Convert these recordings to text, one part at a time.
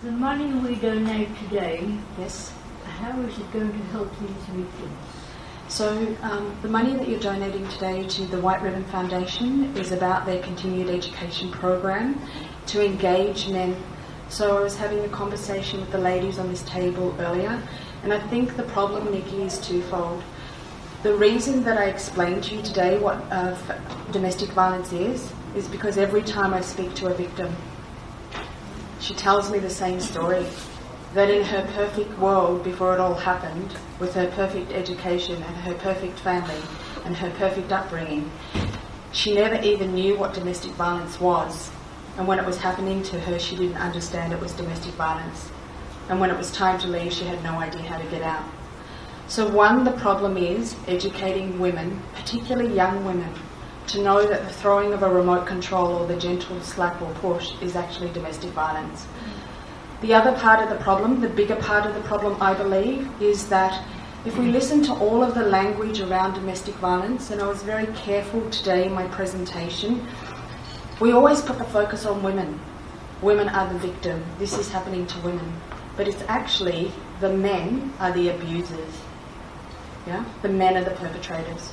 The money we donate today, Yes. how is it going to help these victims? So the money that you're donating today to the White Ribbon Foundation is about their continued education program to engage men. So I was having a conversation with the ladies on this table earlier, and I think the problem, Nikki, is twofold. The reason that I explained to you today what domestic violence is because every time I speak to a victim, she tells me the same story, that in her perfect world before it all happened, with her perfect education and her perfect family and her perfect upbringing, she never even knew what domestic violence was. And when it was happening to her, she didn't understand it was domestic violence. And when it was time to leave, she had no idea how to get out. So one, the problem is educating women, particularly young women, to know that the throwing of a remote control or the gentle slap or push is actually domestic violence. The other part of the problem, the bigger part of the problem, I believe, is that if we listen to all of the language around domestic violence, and I was very careful today in my presentation, we always put the focus on women. Women are the victim. This is happening to women. But it's actually the men are the abusers. Yeah? The men are the perpetrators.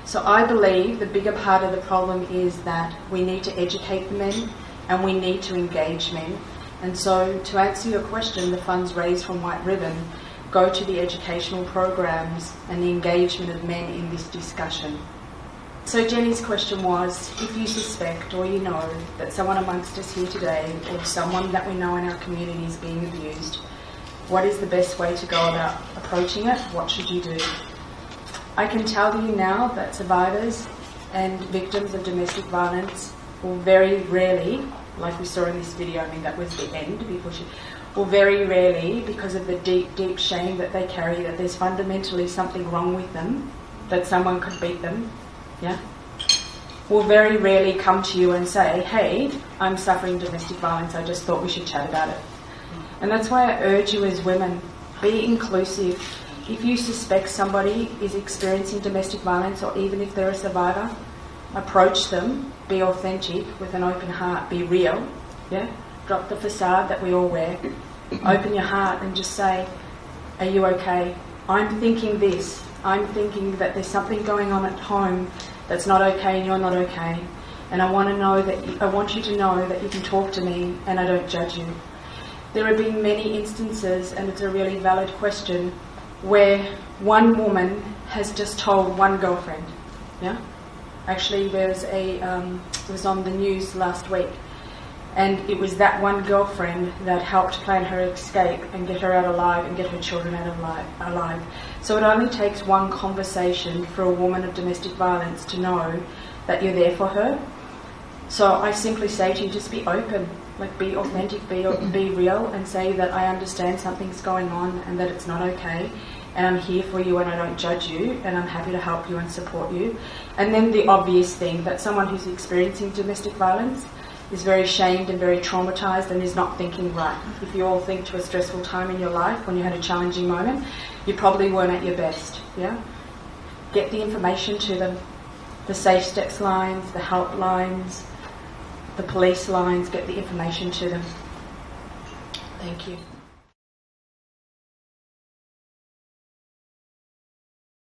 So I believe the bigger part of the problem is that we need to educate the men and we need to engage men. And so to answer your question, the funds raised from White Ribbon go to the educational programs and the engagement of men in this discussion. So Jenny's question was, if you suspect or you know that someone amongst us here today or someone that we know in our community is being abused, what is the best way to go about approaching it? What should you do? I can tell you now that survivors and victims of domestic violence will very rarely, like we saw in this video, I mean that was the end, will very rarely, because of the deep, deep shame that they carry, that there's fundamentally something wrong with them, that someone could beat them, yeah, will very rarely come to you and say, hey, I'm suffering domestic violence, I just thought we should chat about it. And that's why I urge you as women, be inclusive. If you suspect somebody is experiencing domestic violence, or even if they're a survivor, approach them, be authentic with an open heart, be real, yeah? Drop the facade that we all wear. Open your heart and just say, are you okay? I'm thinking this. I'm thinking that there's something going on at home that's not okay and you're not okay. And I want you to know that you can talk to me and I don't judge you. There have been many instances, and it's a really valid question, where one woman has just told one girlfriend, yeah? Actually, it was on the news last week, and it was that one girlfriend that helped plan her escape and get her out alive and get her children out alive. So it only takes one conversation for a woman of domestic violence to know that you're there for her. So I simply say to you, just be open, like be authentic, be real, and say that I understand something's going on and that it's not okay, and I'm here for you and I don't judge you, and I'm happy to help you and support you. And then the obvious thing, that someone who's experiencing domestic violence is very shamed and very traumatised and is not thinking right. If you all think to a stressful time in your life when you had a challenging moment, you probably weren't at your best, yeah? Get the information to them, the Safe Steps lines, the help lines, the police lines, get the information to them. Thank you.